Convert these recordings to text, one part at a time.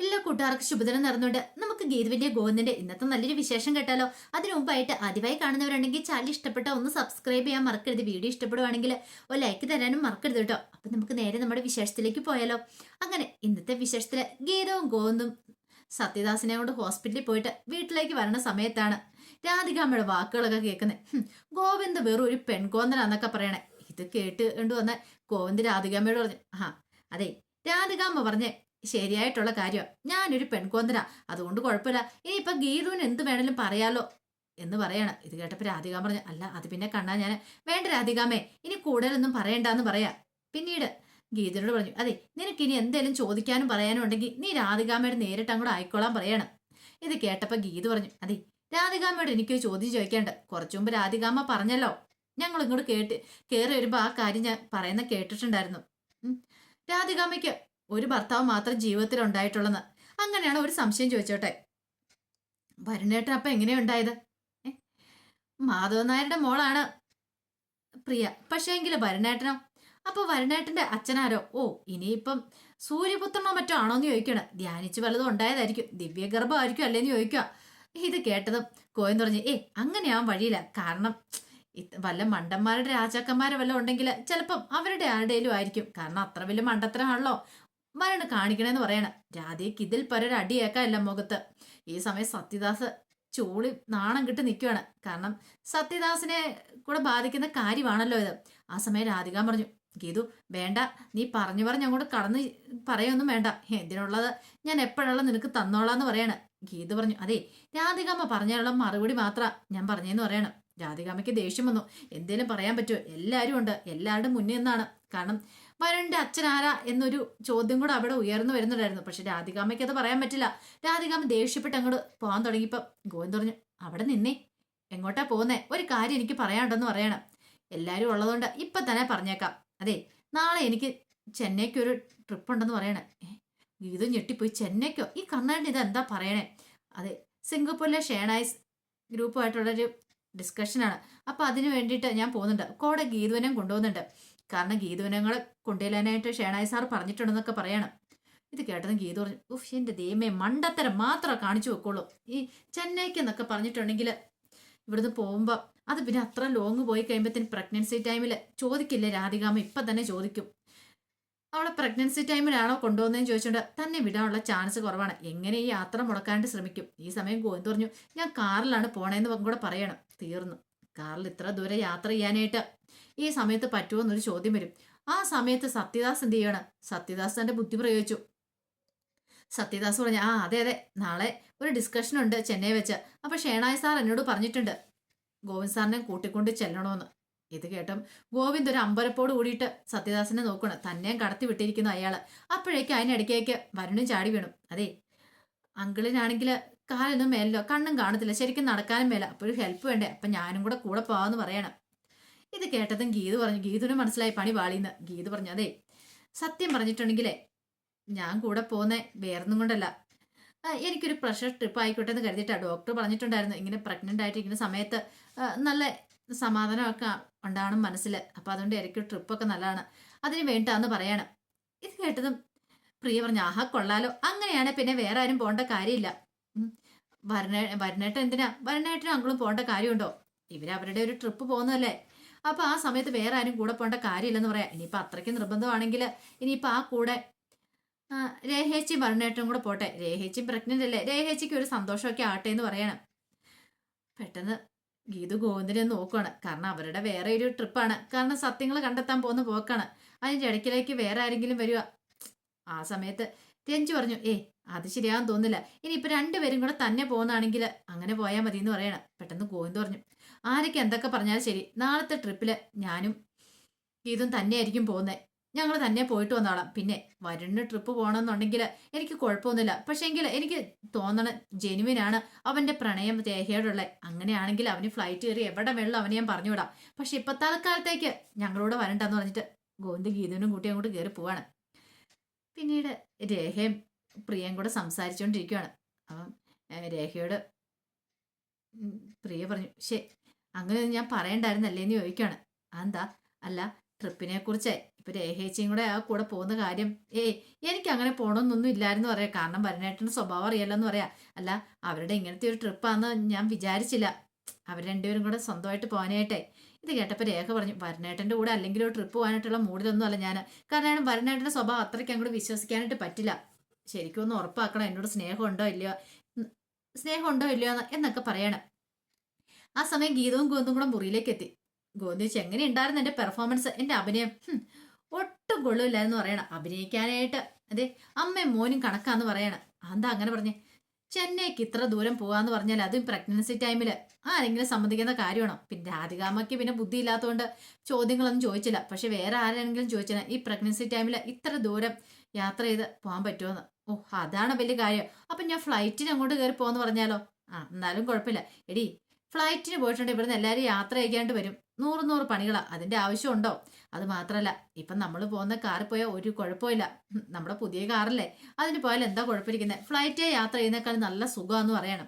എല്ലാ കൂട്ടുകാർക്ക് ശുഭദിനം നടന്നുകൊണ്ട് നമുക്ക് ഗീതുവിന്റെ ഗോവിന്ദന്റെ ഇന്നത്തെ നല്ലൊരു വിശേഷം കേട്ടാലോ. അതിനു മുമ്പായിട്ട് ആദ്യമായി കാണുന്നവരുണ്ടെങ്കിൽ ചാനൽ ഇഷ്ടപ്പെട്ട ഒന്ന് സബ്സ്ക്രൈബ് ചെയ്യാൻ മറക്കരുത്. വീഡിയോ ഇഷ്ടപ്പെടുവാണെങ്കിൽ ഒരു ലൈക്ക് തരാനും മറക്കരുത് കേട്ടോ. അപ്പൊ നമുക്ക് നേരെ നമ്മുടെ വിശേഷത്തിലേക്ക് പോയാലോ. അങ്ങനെ ഇന്നത്തെ വിശേഷത്തില് ഗീതവും ഗോവിന്ദും സത്യദാസിനെ കൊണ്ട് ഹോസ്പിറ്റലിൽ പോയിട്ട് വീട്ടിലേക്ക് വരണ സമയത്താണ് രാധികാമ്മയുടെ വാക്കുകളൊക്കെ കേൾക്കുന്നത്. ഗോവിന്ദ് വെറും ഒരു പെൺകോന്തനാന്നൊക്കെ പറയണേ. ഇത് കേട്ട് കണ്ടുവന്ന ഗോവിന്ദ് രാധികാമ്മയോട് പറഞ്ഞു, അതെ, രാധികാമ്മ പറഞ്ഞേ ശരിയായിട്ടുള്ള കാര്യമാണ്. ഞാനൊരു പെൺകോന്തനാ, അതുകൊണ്ട് കുഴപ്പമില്ല. ഇനിയിപ്പൊ ഗീതുവിന് എന്ത് വേണേലും പറയാലോ എന്ന് പറയാണ്. ഇത് കേട്ടപ്പോ രാധികാമ്മ പറഞ്ഞു, അല്ല അത് പിന്നെ കണ്ടാ ഞാൻ വേണ്ട രാധികാമ്മേ, ഇനി കൂടുതലൊന്നും പറയണ്ടെന്ന് പറയാ. പിന്നീട് ഗീതുവിനോട് പറഞ്ഞു, അതെ, നിനക്ക് ഇനി എന്തേലും ചോദിക്കാനും പറയാനും ഉണ്ടെങ്കിൽ നീ രാധികാമ്മയുടെ നേരിട്ട് അങ്ങോട്ട് ആയിക്കോളാൻ പറയാണ്. ഇത് കേട്ടപ്പോ ഗീതു പറഞ്ഞു, അതെ, രാധികാമ്മയോട് എനിക്കൊരു ചോദ്യം ചോദിക്കാണ്ട്. കുറച്ചു മുമ്പ് രാധികാമ്മ പറഞ്ഞല്ലോ, ഞങ്ങൾ ഇങ്ങോട്ട് കയറി വരുമ്പോ ആ കാര്യം ഞാൻ പറയുന്ന കേട്ടിട്ടുണ്ടായിരുന്നു. രാധികാമ്മയ്ക്ക് ഒരു ഭർത്താവ് മാത്രം ജീവിതത്തിൽ ഉണ്ടായിട്ടുള്ളെന്ന്. അങ്ങനെയാണ് ഒരു സംശയം ചോദിച്ചോട്ടെ, വരുണേട്ടൻ അപ്പൊ എങ്ങനെയാ ഉണ്ടായത്? മാധവൻ നായരുടെ മോളാണ് പ്രിയ. പക്ഷേ എങ്കില് വരുണേട്ടനോ? അപ്പൊ വരുണേട്ടന്റെ അച്ഛനാരോ? ഓ, ഇനിയിപ്പം സൂര്യപുത്രനോ മറ്റോ ആണോന്ന് ചോദിക്കണം. ധ്യാനിച്ച് വല്ലതും ഉണ്ടായതായിരിക്കും, ദിവ്യഗർഭമായിരിക്കും അല്ലേന്ന് ചോദിക്കുക. ഇത് കേട്ടതും കോയം പറഞ്ഞു, അങ്ങനെയാവാൻ വഴിയില്ല. കാരണം വല്ല മണ്ടന്മാരുടെ രാജാക്കന്മാരെ വല്ലതും ഉണ്ടെങ്കിൽ ചിലപ്പം അവരുടെ ആരുടെയിലും ആയിരിക്കും. കാരണം അത്ര വലിയ മണ്ടത്തരമാണല്ലോ വരണ് കാണിക്കണേന്ന് പറയണം. രാധയ്ക്ക് ഇതിൽ പരൊരു അടിയേക്കാല്ല മുഖത്ത്. ഈ സമയം സത്യദാസ് ചൂളി നാണം കിട്ടി നിൽക്കുകയാണ്. കാരണം സത്യദാസിനെ കൂടെ ബാധിക്കുന്ന കാര്യമാണല്ലോ ഇത്. ആ സമയം രാധിക പറഞ്ഞു, ഗീതു വേണ്ട, നീ പറഞ്ഞ് അങ്ങോട്ട് കടന്ന് പറയൊന്നും വേണ്ട. എന്തിനുള്ളത് ഞാൻ എപ്പോഴുള്ള നിനക്ക് തന്നോളാന്ന് പറയാണ്. ഗീതു പറഞ്ഞു, അതെ, രാധികാമ്മ പറഞ്ഞുള്ള മറുപടി മാത്രം ഞാൻ പറഞ്ഞെന്ന് പറയണം. രാധികാമ്മയ്ക്ക് ദേഷ്യം വന്നു. എന്തേലും പറയാൻ പറ്റുമോ? എല്ലാവരും ഉണ്ട്, എല്ലാവരുടെ മുന്നിൽ നിന്നാണ്. കാരണം വരുണിന്റെ അച്ഛൻ ആരാ എന്നൊരു ചോദ്യം കൂടെ അവിടെ ഉയർന്നു വരുന്നുണ്ടായിരുന്നു. പക്ഷെ രാധികാമ്മയ്ക്ക് അത് പറയാൻ പറ്റില്ല. രാധികാമ്മ ദേഷ്യപ്പെട്ട് അങ്ങോട്ട് പോകാൻ തുടങ്ങിയപ്പം ഗോവിന്ദ് പറഞ്ഞു, അവിടെ നിന്നേ, എങ്ങോട്ടാ പോകുന്നേ? ഒരു കാര്യം എനിക്ക് പറയാനുണ്ടെന്ന് പറയണം. എല്ലാവരും ഉള്ളതുകൊണ്ട് ഇപ്പൊ തന്നെ പറഞ്ഞേക്കാം. അതെ, നാളെ എനിക്ക് ചെന്നൈക്ക് ഒരു ട്രിപ്പ് ഉണ്ടെന്ന് പറയണേ. ഗീതു ഞെട്ടിപ്പോയി. ചെന്നൈക്കോ? ഈ കണ്ണാടിന് ഇത് എന്താ പറയണേ? അതെ, സിംഗപ്പൂരിലെ ഷേണൈസ് ഗ്രൂപ്പുമായിട്ടുള്ളൊരു ഡിസ്കഷനാണ്. അപ്പൊ അതിന് വേണ്ടിയിട്ട് ഞാൻ പോകുന്നുണ്ട്. കൂടെ ഗീതുവിനെയും കൊണ്ടുപോകുന്നുണ്ട്. കാരണം ഗീതുവിനങ്ങളെ കൊണ്ടുവരാനായിട്ട് ഷേണായി സാർ പറഞ്ഞിട്ടുണ്ടെന്നൊക്കെ പറയണം. ഇത് കേട്ടതും ഗീതു പറഞ്ഞു, ഉഫ്, എന്റെ ദൈവമേ, മണ്ടത്തരം മാത്രമേ കാണിച്ചു വെക്കുള്ളൂ. ഈ ചെന്നൈക്ക് എന്നൊക്കെ പറഞ്ഞിട്ടുണ്ടെങ്കിൽ ഇവിടുന്ന് പോകുമ്പോ അത് പിന്നെ അത്ര ലോങ് പോയി കഴിയുമ്പോഴത്തേന് പ്രഗ്നൻസി ടൈമിൽ ചോദിക്കില്ലേ രാധികാമ്മ? ഇപ്പൊ തന്നെ ചോദിക്കും. അവളെ പ്രഗ്നൻസി ടൈമിലാണോ കൊണ്ടുപോകുന്നതെന്ന് ചോദിച്ചുകൊണ്ട് തന്നെ വിടാനുള്ള ചാൻസ് കുറവാണ്. എങ്ങനെ ഈ യാത്ര മുടക്കാണ്ട് ശ്രമിക്കും. ഈ സമയം ഗോവിന്ദ് പറഞ്ഞു, ഞാൻ കാറിലാണ് പോണേന്ന് കൂടെ പറയണം. തീർന്നു. കാറിൽ ഇത്ര ദൂരെ യാത്ര ചെയ്യാനായിട്ട് ഈ സമയത്ത് പറ്റുമോ എന്നൊരു ചോദ്യം വരും. ആ സമയത്ത് സത്യദാസ് എന്ത് ചെയ്യണം? സത്യദാസ് തന്റെ ബുദ്ധി പ്രയോഗിച്ചു. സത്യദാസ് പറഞ്ഞു, അതെ അതെ, നാളെ ഒരു ഡിസ്കഷൻ ഉണ്ട് ചെന്നൈ വെച്ച്. അപ്പൊ ഷേണായി സാർ എന്നോട് പറഞ്ഞിട്ടുണ്ട് ഗോവിന്ദ് സാറിനെ കൂട്ടിക്കൊണ്ട് ചെല്ലണോന്ന്. ഇത് കേട്ടും ഗോവിന്ദ് ഒരു അമ്പരപ്പോട് കൂടിയിട്ട് സത്യദാസിനെ നോക്കണം. തന്നെയും കടത്തി വിട്ടിരിക്കുന്നു അയാള്. അപ്പോഴേക്കും അതിനിടയ്ക്കേക്ക് വരുണും ചാടി വീണു. അതെ, അങ്കിളിനാണെങ്കിൽ കാലൊന്നും മേലല്ലോ, കണ്ണും കാണത്തില്ല, ശരിക്കും നടക്കാനും മേല. അപ്പോഴും ഹെൽപ്പ് വേണ്ടേ? അപ്പൊ ഞാനും കൂടെ പോവാന്ന് പറയണം. ഇത് കേട്ടതും ഗീതു പറഞ്ഞു, ഗീതുവിന് മനസ്സിലായി പണി വാളിന്ന്. ഗീതു പറഞ്ഞു, അതെ, സത്യം പറഞ്ഞിട്ടുണ്ടെങ്കിലേ ഞാൻ കൂടെ പോകുന്നേ വേറൊന്നും കൊണ്ടല്ല, എനിക്കൊരു പ്രഷർ ട്രിപ്പ് ആയിക്കോട്ടെ എന്ന് കരുതിയിട്ടാണ്. ഡോക്ടർ പറഞ്ഞിട്ടുണ്ടായിരുന്നു ഇങ്ങനെ പ്രഗ്നന്റ് ആയിട്ടിരിക്കുന്ന സമയത്ത് നല്ല സമാധാനമൊക്കെ ഉണ്ടാവണം മനസ്സിൽ. അപ്പൊ അതുകൊണ്ട് എനിക്ക് ട്രിപ്പൊക്കെ നല്ലതാണ്, അതിന് വേണ്ടാന്ന് പറയണം. ഇത് കേട്ടതും പ്രിയ പറഞ്ഞു, കൊള്ളാലോ, അങ്ങനെയാണ് പിന്നെ വേറെ ആരും പോകേണ്ട കാര്യമില്ല. വരുണേട്ടൻ എന്തിനാ? വരുണേട്ടനും അങ്കിളും പോകേണ്ട കാര്യമുണ്ടോ? ഇവരവരുടെ ഒരു ട്രിപ്പ് പോകുന്നതല്ലേ. അപ്പൊ ആ സമയത്ത് വേറെ ആരും കൂടെ പോകേണ്ട കാര്യമില്ലെന്ന് പറയാം. ഇനിയിപ്പൊ അത്രയ്ക്ക് നിർബന്ധമാണെങ്കിൽ ഇനിയിപ്പൊ ആ കൂടെ രേഹേച്ചിയും വരുണേട്ടനും കൂടെ പോട്ടെ. രേഹേച്ചിയും പ്രഗ്നന്റ് അല്ലേ, രേഹേച്ചിക്ക് ഒരു സന്തോഷമൊക്കെ ആട്ടെ എന്ന് പറയണം. പെട്ടെന്ന് ഗീതു ഗോവിന്ദനെ നോക്കുകയാണ്. കാരണം അവരുടെ വേറെ ഒരു ട്രിപ്പാണ്. കാരണം സത്യങ്ങൾ കണ്ടെത്താൻ പോകുന്ന പോക്കാണ്. അതിന്റെ ഇടയ്ക്കിലേക്ക് വേറെ ആരെങ്കിലും വരിക. ആ സമയത്ത് രഞ്ജു പറഞ്ഞു, അത് ശരിയാകാൻ തോന്നില്ല, ഇനിയിപ്പൊ രണ്ടുപേരും കൂടെ തന്നെ പോകുന്നതാണെങ്കിൽ അങ്ങനെ പോയാൽ മതി എന്ന് പറയണം. പെട്ടെന്ന് ഗോവിന്ദ് പറഞ്ഞു, ആരൊക്കെ എന്തൊക്കെ പറഞ്ഞാലും ശരി, നാളത്തെ ട്രിപ്പില് ഞാനും ഗീതും തന്നെയായിരിക്കും പോകുന്നത്. ഞങ്ങൾ തന്നെ പോയിട്ട് വന്നോളാം. പിന്നെ വരുണിന് ട്രിപ്പ് പോകണമെന്നുണ്ടെങ്കിൽ എനിക്ക് കുഴപ്പമൊന്നുമില്ല. പക്ഷേങ്കിൽ എനിക്ക് തോന്നണ ജെനുവിനാണ് അവന്റെ പ്രണയം രേഖയോടുള്ള. അങ്ങനെയാണെങ്കിൽ അവന് ഫ്ലൈറ്റ് കയറി എവിടെ വെള്ളം അവനെ ഞാൻ പറഞ്ഞുവിടാം. പക്ഷെ ഇപ്പൊ തൽക്കാലത്തേക്ക് ഞങ്ങളോട് വരണ്ടെന്ന് പറഞ്ഞിട്ട് ഗോവിന്ദ് ഗീതുവിനും കൂട്ടി അങ്ങോട്ട് കയറി പോവാണ്. പിന്നീട് രേഖയും പ്രിയയും കൂടെ സംസാരിച്ചുകൊണ്ടിരിക്കുകയാണ്. അപ്പം രേഖയോട് പ്രിയ പറഞ്ഞു, അങ്ങനെ ഞാൻ പറയണ്ടായിരുന്നല്ലേ എന്ന് ചോദിക്കുകയാണ്. എന്താ? അല്ല, ട്രിപ്പിനെ കുറിച്ച് ഇപ്പൊ രേഖേച്ചിയും കൂടെ ആ കൂടെ പോകുന്ന കാര്യം എനിക്ക് അങ്ങനെ പോകണമെന്നൊന്നും ഇല്ലായിരുന്നു പറയാം. കാരണം വരനേട്ടൻ്റെ സ്വഭാവം അറിയാലോ എന്ന് പറയാം. അല്ല, അവരുടെ ഇങ്ങനത്തെ ഒരു ട്രിപ്പാന്ന് ഞാൻ വിചാരിച്ചില്ല. അവർ രണ്ടുപേരും കൂടെ സ്വന്തമായിട്ട് പോകാനായിട്ടേ. ഇത് കേട്ടപ്പോൾ രേഖ പറഞ്ഞു, വരനേട്ടൻ്റെ കൂടെ അല്ലെങ്കിൽ ഒരു ട്രിപ്പ് പോകാനായിട്ടുള്ള മൂഡിലൊന്നും അല്ല ഞാൻ. കാരണം വരനേട്ടൻ്റെ സ്വഭാവം അത്രയ്ക്ക് അങ്ങോട്ട് വിശ്വസിക്കാനായിട്ട് പറ്റില്ല. ശരിക്കും ഒന്ന് ഉറപ്പാക്കണം എന്നോട് സ്നേഹം ഉണ്ടോ ഇല്ലയോ എന്നൊക്കെ പറയണം. ആ സമയം ഗീതവും ഗോന്തും കൂടെ മുറിയിലേക്ക് എത്തി. ഗോന്തു ചോദിച്ചു, എങ്ങനെ ഉണ്ടായിരുന്നു എൻ്റെ പെർഫോമൻസ്, എൻ്റെ അഭിനയം? ഒട്ടും കൊള്ളില്ലായിരുന്നു പറയണം. അഭിനയിക്കാനായിട്ട് അതെ അമ്മയും മോനും കണക്കാന്ന് പറയണം. എന്താ അങ്ങനെ പറഞ്ഞേ? ചെന്നൈക്ക് ഇത്ര ദൂരം പോകാന്ന് പറഞ്ഞാൽ അതും പ്രഗ്നൻസി ടൈമിൽ ആരെങ്കിലും സമ്മതിക്കുന്ന കാര്യമാണോ? പിന്നെ രാധികാമ്മയ്ക്ക് പിന്നെ ബുദ്ധി ഇല്ലാത്തതുകൊണ്ട് ചോദ്യങ്ങളൊന്നും ചോദിച്ചില്ല. പക്ഷെ വേറെ ആരെങ്കിലും ചോദിച്ചാൽ ഈ പ്രഗ്നൻസി ടൈമിൽ ഇത്ര ദൂരം യാത്ര ചെയ്ത് പോകാൻ പറ്റുമെന്ന്. ഓ, അതാണ് വലിയ കാര്യം. അപ്പം ഞാൻ ഫ്ലൈറ്റിന് അങ്ങോട്ട് കയറി പോകാന്ന് പറഞ്ഞാലോ? എന്നാലും കുഴപ്പമില്ല. എടി, ഫ്ലൈറ്റിന് പോയിട്ടുണ്ട് ഇവിടുന്ന് എല്ലാവരും യാത്ര അയക്കാണ്ട് വരും. 100 പണികളാ. അതിന്റെ ആവശ്യമുണ്ടോ? അത് മാത്രമല്ല, ഇപ്പം നമ്മൾ പോകുന്ന കാറിൽ പോയാൽ ഒരു കുഴപ്പമില്ല. നമ്മുടെ പുതിയ കാറല്ലേ, അതിന് പോയാൽ എന്താ കുഴപ്പമിരിക്കുന്നത്? ഫ്ലൈറ്റേ യാത്ര ചെയ്യുന്നേക്കാൾ നല്ല സുഖമാന്ന് പറയണം.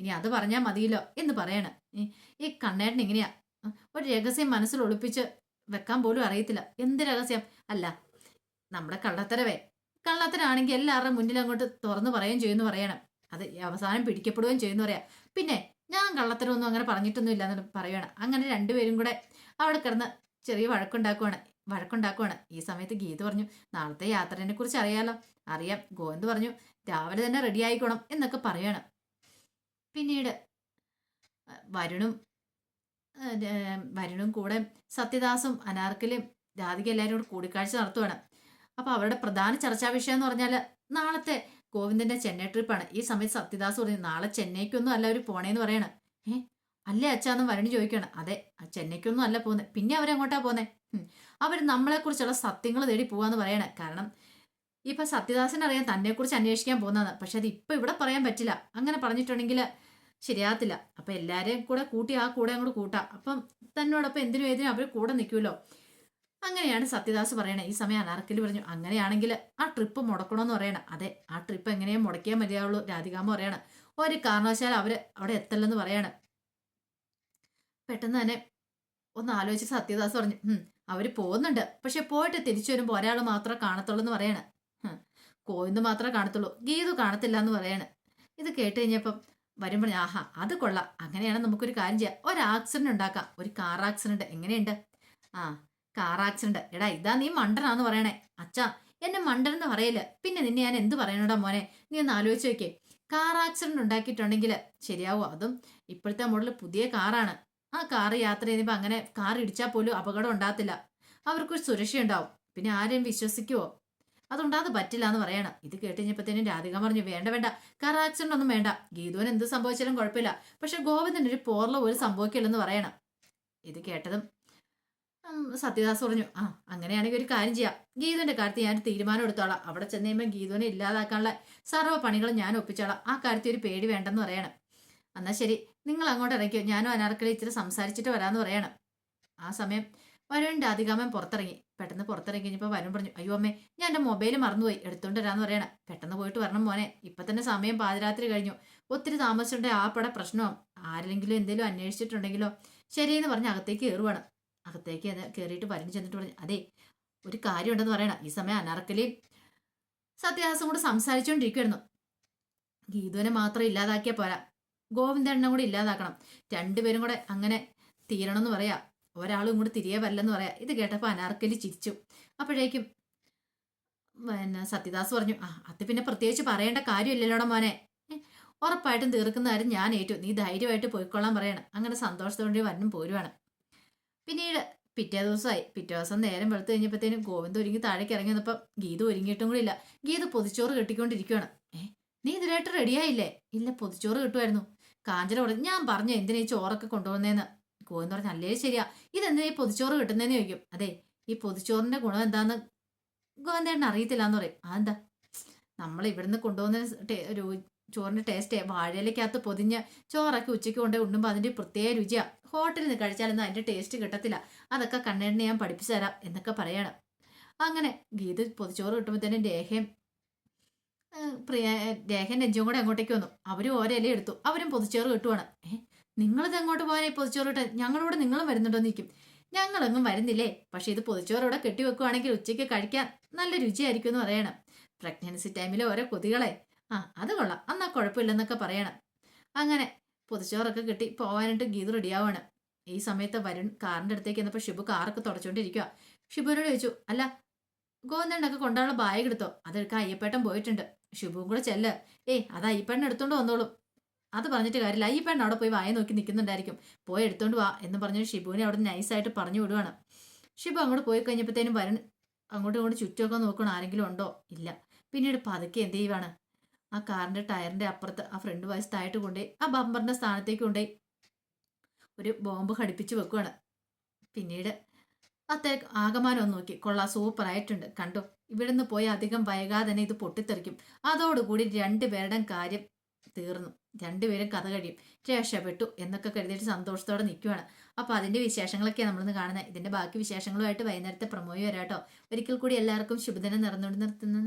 ഇനി അത് പറഞ്ഞാൽ മതിയല്ലോ എന്ന് പറയണം. ഈ കണ്ണേട്ടൻ ഇങ്ങനെയാ, ഒരു രഹസ്യം മനസ്സിൽ ഒളിപ്പിച്ച് വെക്കാൻ പോലും അറിയത്തില്ല. എന്ത് രഹസ്യം? അല്ല, നമ്മുടെ കള്ളത്തരാണെങ്കിൽ എല്ലാവരുടെ മുന്നിൽ അങ്ങോട്ട് തുറന്നു പറയുകയും ചെയ്യുമെന്ന് പറയണം. അത് അവസാനം പിടിക്കപ്പെടുകയും ചെയ്യുമെന്ന് പറയാം. പിന്നെ ഞാൻ കള്ളത്തരമൊന്നും അങ്ങനെ പറഞ്ഞിട്ടൊന്നും ഇല്ലാന്ന് പറയണം. അങ്ങനെ രണ്ടുപേരും കൂടെ അവിടെ കിടന്ന് ചെറിയ വഴക്കുണ്ടാക്കുവാണ്. ഈ സമയത്ത് ഗീത പറഞ്ഞു, നാളത്തെ യാത്രേനെ കുറിച്ച് അറിയാം. ഗോവിന്ദ് പറഞ്ഞു, രാവിലെ തന്നെ റെഡി ആയിക്കോണം എന്നൊക്കെ പറയണം. പിന്നീട് വരുണും കൂടെ സത്യദാസും അനാർക്കലും രാധിക എല്ലാവരും കൂടെ കൂടിക്കാഴ്ച നടത്തുവാണ്. അപ്പൊ അവരുടെ പ്രധാന ചർച്ചാ വിഷയം എന്ന് പറഞ്ഞാൽ നാളത്തെ ഗോവിന്ദന്റെ ചെന്നൈ ട്രിപ്പാണ്. ഈ സമയത്ത് സത്യദാസ് പറഞ്ഞു, നാളെ ചെന്നൈക്കൊന്നും അല്ല അവർ പോണേന്ന് പറയണം. അല്ലേ അച്ഛാന്നും വരുണ് ചോദിക്കണം. അതെ, ചെന്നൈക്കൊന്നും അല്ല പോകുന്നത്. പിന്നെ അവരെങ്ങോട്ടാ പോകുന്നത്? അവർ നമ്മളെ കുറിച്ചുള്ള സത്യങ്ങൾ തേടി പോവാന്ന് പറയണേ. കാരണം ഇപ്പൊ സത്യദാസൻ അറിയാം തന്നെ കുറിച്ച് അന്വേഷിക്കാൻ പോകുന്നതാണ്. പക്ഷെ അത് ഇപ്പൊ ഇവിടെ പറയാൻ പറ്റില്ല. അങ്ങനെ പറഞ്ഞിട്ടുണ്ടെങ്കിൽ ശരിയാകത്തില്ല. അപ്പൊ എല്ലാരെയും കൂടെ കൂട്ടി ആ കൂടെ അങ്ങോട്ട് കൂട്ടാം. അപ്പം തന്നോടൊപ്പം എന്തിനും ഏതിനും അവർ കൂടെ നിൽക്കുമല്ലോ. അങ്ങനെയാണ് സത്യദാസ് പറയണേ. ഈ സമയം അനാർക്കലി പറഞ്ഞു, അങ്ങനെയാണെങ്കിൽ ആ ട്രിപ്പ് മുടക്കണമെന്ന് പറയണം. അതെ, ആ ട്രിപ്പ് എങ്ങനെയും മുടക്കിയാൽ മതിയാവുള്ളൂ. രാധികാമ്മ പറയണം, ഒരു കാരണവശാൽ അവര് അവിടെ എത്തല്ലെന്ന് പറയാണ്. പെട്ടെന്ന് തന്നെ ഒന്ന് ആലോചിച്ച് സത്യദാസ് പറഞ്ഞു, അവര് പോകുന്നുണ്ട്. പക്ഷെ പോയിട്ട് തിരിച്ചു വരുമ്പോൾ ഒരാൾ മാത്രമേ കാണത്തുള്ളൂ എന്ന് പറയണം. കോയിന്ന് മാത്രമേ കാണത്തുള്ളൂ, ഗീതു കാണത്തില്ല എന്ന് പറയാണ്. ഇത് കേട്ട് കഴിഞ്ഞപ്പം വരുമ്പോൾ ആഹാ, അത് കൊള്ളാം. അങ്ങനെയാണെങ്കിൽ നമുക്കൊരു കാര്യം ചെയ്യാം, ഒരു ആക്സിഡന്റ് ഉണ്ടാക്കാം. ഒരു കാർ ആക്സിഡന്റ് എങ്ങനെയുണ്ട്? Car accident. എടാ, ഇതാ നീ മണ്ടനാന്ന് പറയണേ. അച്ഛാ, എന്നെ മണ്ടൻ എന്ന് പറയില്ല. പിന്നെ നിന്നെ ഞാൻ എന്ത് പറയണോടാ മോനെ? നീ ഒന്ന് ആലോചിച്ച് നോക്കേ. കാർ ആക്സിഡന്റ് ഉണ്ടാക്കിയിട്ടുണ്ടെങ്കിൽ ശരിയാവോ? അതും ഇപ്പോഴത്തെ മോഡൽ പുതിയ കാറാണ്. ആ കാറ് യാത്ര ചെയ്യുമ്പോൾ അങ്ങനെ കാർ ഇടിച്ചാൽ പോലും അപകടം ഉണ്ടാകത്തില്ല. അവർക്കൊരു സുരക്ഷയുണ്ടാവും. പിന്നെ ആരെയും വിശ്വസിക്കുവോ? അതുണ്ടാകാതെ പറ്റില്ല എന്ന് പറയണം. ഇത് കേട്ടുകഴിഞ്ഞപ്പോഴത്തേനും രാധിക പറഞ്ഞു, വേണ്ട, കാർ ആക്സിഡന്റ് ഒന്നും വേണ്ട. ഗീതുവിന് എന്ത് സംഭവിച്ചാലും കുഴപ്പമില്ല. പക്ഷെ ഗോവിന്ദന് ഒരു പോർല ഒരു സംഭവിക്കില്ലെന്ന് പറയണം. ഇത് കേട്ടതും സത്യദാസ് പറഞ്ഞു, അങ്ങനെയാണെങ്കിൽ ഒരു കാര്യം ചെയ്യാം. ഗീതുവിന്റെ കാര്യത്തിൽ ഞാൻ തീരുമാനം എടുത്തോളാം. അവിടെ ചെന്ന് കഴിയുമ്പോൾ ഗീതുവിനെ ഇല്ലാതാക്കാനുള്ള സർവ്വ പണികളും ഞാൻ ഒപ്പിച്ചോളാം. ആ കാര്യത്തിൽ ഒരു പേടി വേണ്ടെന്ന് പറയണം. എന്നാൽ ശരി, നിങ്ങൾ അങ്ങോട്ട് ഇറങ്ങിയോ, ഞാനും അനാർക്കലി ഇച്ചിരി സംസാരിച്ചിട്ട് വരാമെന്ന് പറയണം. ആ സമയം വരുൺ രാധികാമ്മൻ പുറത്തിറങ്ങി. പെട്ടെന്ന് പുറത്തിറങ്ങി കഴിഞ്ഞപ്പോൾ വരുൺ പറഞ്ഞു, അയ്യോ അമ്മേ, ഞാൻ എൻ്റെ മൊബൈൽ മറന്നുപോയി, എടുത്തോണ്ട് വരാമെന്ന് പറയണം. പെട്ടെന്ന് പോയിട്ട് വരണം മോനെ, ഇപ്പം തന്നെ സമയം പാതിരാത്രി കഴിഞ്ഞു. ഒത്തിരി താമസിച്ചിട്ടുണ്ടെങ്കിൽ ആ പട പ്രശ്നമാവും. ആരെങ്കിലും എന്തെങ്കിലും അന്വേഷിച്ചിട്ടുണ്ടെങ്കിലോ? ശരിയെന്ന് പറഞ്ഞ് അകത്തേക്ക് കയറുവാണ്. അകത്തേക്ക് കയറിയിട്ട് വരുൺ ചെന്നിട്ട് പറഞ്ഞു, അതെ, ഒരു കാര്യം ഉണ്ടെന്ന് പറയണം. ഈ സമയം അനാർക്കലിയും സത്യദാസും കൂടെ സംസാരിച്ചുകൊണ്ടിരിക്കുമായിരുന്നു. ഗീതുവിനെ മാത്രം ഇല്ലാതാക്കിയാൽ പോരാ, ഗോവിന്ദണ്ണൻ കൂടെ ഇല്ലാതാക്കണം. രണ്ടുപേരും കൂടെ അങ്ങനെ തീരണമെന്ന് പറയാ. ഒരാളും കൂടെ തിരികെ വരില്ലെന്ന് പറയാ. ഇത് കേട്ടപ്പോൾ അനാർക്കലി ചിരിച്ചു. അപ്പോഴേക്കും സത്യദാസ് പറഞ്ഞു, അത് പിന്നെ പ്രത്യേകിച്ച് പറയേണ്ട കാര്യമില്ലല്ലോടാ മോനെ. ഉറപ്പായിട്ടും തീർക്കുന്ന കാര്യം ഞാൻ ഏറ്റു. നീ ധൈര്യമായിട്ട് പോയിക്കൊള്ളാൻ പറയണം. അങ്ങനെ സന്തോഷത്തോടെ വരണം പോരുവാണ്. പിന്നീട് പിറ്റേ ദിവസം നേരം വെളുത്ത് കഴിഞ്ഞപ്പോഴത്തേനും ഗോവിന്ദ് ഒരുങ്ങി താഴേക്ക് ഇറങ്ങി വന്നപ്പോൾ ഗീത ഒരുങ്ങിയിട്ടും കൂടി ഇല്ല. ഗീത പൊതിച്ചോറ് കെട്ടിക്കൊണ്ടിരിക്കുകയാണ്. നീ ഇതിനായിട്ട് റെഡിയായില്ലേ? ഇല്ല, പൊതിച്ചോറ് കിട്ടുമായിരുന്നു. കാഞ്ചന പറഞ്ഞു, ഞാൻ പറഞ്ഞു എന്തിനാ ഈ ചോറൊക്കെ കൊണ്ടുപോകുന്നതെന്ന്. ഗോവിന്ദ് പറഞ്ഞു, അല്ലേ ശരിയാ, ഇതെന്തിനാ ഈ പൊതിച്ചോറ് കിട്ടുന്നതെന്ന് ചോദിക്കും. അതെ, ഈ പൊതിച്ചോറിന്റെ ഗുണം എന്താന്ന് ഗോവിന്ദേട്ടൻ അറിയത്തില്ല എന്ന് പറയും. അതെന്താ? നമ്മൾ ഇവിടുന്ന് കൊണ്ടുപോകുന്ന ചോറിന്റെ ടേസ്റ്റ് വാഴയിലേക്കകത്ത് പൊതിഞ്ഞ് ചോറൊക്കെ ഉച്ചയ്ക്ക് കൊണ്ടേ ഉണ്ണുമ്പോൾ അതിന്റെ പ്രത്യേക രുചിയാ. ഹോട്ടലിൽ നിന്ന് കഴിച്ചാലൊന്നും അതിന്റെ ടേസ്റ്റ് കിട്ടത്തില്ല. അതൊക്കെ കണ്ണേടിനെ ഞാൻ പഠിപ്പിച്ചു തരാം എന്നൊക്കെ പറയണം. അങ്ങനെ ഗീത പൊതിച്ചോറ് കിട്ടുമ്പോഴത്തേനും രേഖൻ രഞ്ജുവും കൂടെ അങ്ങോട്ടേക്ക് വന്നു. അവരും ഓരോ ഇല എടുത്തു. അവരും പൊതിച്ചോറ് കിട്ടുവാണ്. നിങ്ങളിത് എങ്ങോട്ട് പോകാനായി പൊതിച്ചോറ് കിട്ടാൻ? ഞങ്ങളോട് നിങ്ങളും വരുന്നുണ്ടോ നിൽക്കും. ഞങ്ങളൊന്നും വരുന്നില്ലേ, പക്ഷെ ഇത് പൊതിച്ചോറോടെ കെട്ടിവെക്കുവാണെങ്കിൽ ഉച്ചയ്ക്ക് കഴിക്കാൻ നല്ല രുചിയായിരിക്കും എന്ന് പറയണം. പ്രഗ്നൻസി ടൈമിലെ ഓരോ കൊതികളെ. ആ അത് കൊള്ളാം, എന്നാ കുഴപ്പമില്ലെന്നൊക്കെ പറയണം. അങ്ങനെ പൊതിച്ചോറൊക്കെ കെട്ടി പോവാനായിട്ട് ഗീത് റെഡിയാവാണ്. ഈ സമയത്ത് വരുൺ കാറിന്റെ അടുത്തേക്ക് വന്നപ്പോൾ ഷിബു കാറൊക്കെ തുടച്ചോണ്ടിരിക്കുക. ഷിബുവിനോട് ചോദിച്ചു, അല്ല ഗോവിന്ദനൊക്കെ കൊണ്ടുള്ള ബാഗ് എടുത്തോ? അതെടുക്കാൻ അയ്യപ്പേട്ടൻ പോയിട്ടുണ്ട്, ഷിബുവും കൂടെ ചെല്ല്. അത് അയ്യപ്പേട്ടൻ എടുത്തോണ്ട് വന്നോളും. അത് പറഞ്ഞിട്ട് കാര്യമില്ല, അയ്യപ്പേട്ടൻ അവിടെ പോയി വായ നോക്കി നിൽക്കുന്നുണ്ടായിരിക്കും, പോയി എടുത്തോണ്ട് വാ എന്ന് പറഞ്ഞ് ഷിബുവിനെ അവിടെ നൈസായിട്ട് പറഞ്ഞു വിടുവാണ്. ഷിബു അങ്ങോട്ട് പോയി കഴിഞ്ഞപ്പോഴത്തേനും വരുൺ അങ്ങോട്ടും ഇങ്ങോട്ട് ചുറ്റുമൊക്കെ നോക്കണം, ആരെങ്കിലും ഉണ്ടോ? ഇല്ല. പിന്നീട് പതുക്കെ എന്ത് ചെയ്യുവാണ്, ആ കാറിന്റെ ടയറിന്റെ അപ്പുറത്ത് ആ ഫ്രണ്ട് വശത്തായിട്ട് കൊണ്ടുപോയി ആ ബമ്പറിന്റെ സ്ഥാനത്തേക്ക് കൊണ്ടുപോയി ഒരു ബോംബ് ഘടിപ്പിച്ച് വെക്കുവാണ്. പിന്നീട് അത്തേ ആകമാനം ഒന്ന് നോക്കി, കൊള്ളാം, സൂപ്പറായിട്ടുണ്ട്, കണ്ടോ, ഇവിടുന്ന് പോയി അധികം വൈകാതെ തന്നെ ഇത് പൊട്ടിത്തെറിക്കും. അതോടുകൂടി രണ്ടുപേരുടെ കാര്യം തീർന്നു, രണ്ടുപേരും കഥ കഴിയും, രക്ഷപ്പെട്ടു എന്നൊക്കെ കരുതിയിട്ട് സന്തോഷത്തോടെ നിൽക്കുവാണ്. അപ്പോൾ അതിന്റെ വിശേഷങ്ങളൊക്കെയാണ് നമ്മളിന്ന് കാണുന്നത്. ഇതിന്റെ ബാക്കി വിശേഷങ്ങളുമായിട്ട് വൈകുന്നേരത്തെ പ്രമോയി വരാട്ടോ. ഒരിക്കൽ കൂടി എല്ലാവർക്കും ശുഭദിനം നിറഞ്ഞുകൊണ്ട് നിർത്തുന്നു.